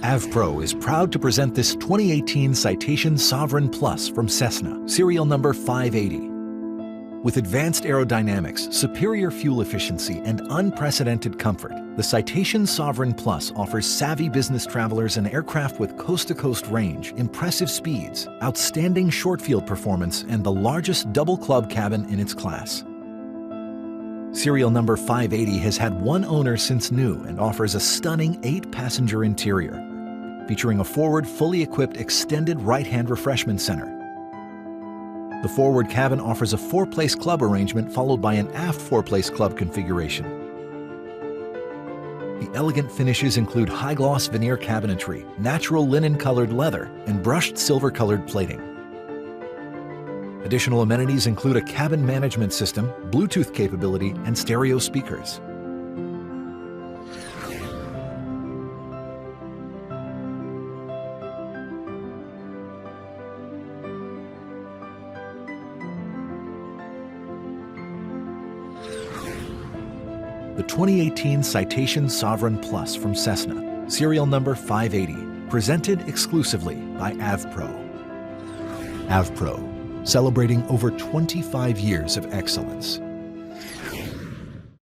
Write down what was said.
AvPro is proud to present this 2018 Citation Sovereign Plus from Cessna, serial number 580. With advanced aerodynamics, superior fuel efficiency, and unprecedented comfort, the Citation Sovereign Plus offers savvy business travelers an aircraft with coast-to-coast range, impressive speeds, outstanding short-field performance, and the largest double-club cabin in its class. Serial number 580 has had one owner since new and offers a stunning 8-passenger interior, featuring a forward, fully equipped extended right-hand refreshment center. The forward cabin offers a 4-place club arrangement followed by an aft 4-place club configuration. The elegant finishes include high-gloss veneer cabinetry, natural linen-colored leather, and brushed silver-colored plating. Additional amenities include a cabin management system, Bluetooth capability, and stereo speakers. The 2018 Citation Sovereign Plus from Cessna, serial number 580, presented exclusively by AvPro. AvPro, celebrating over 25 years of excellence.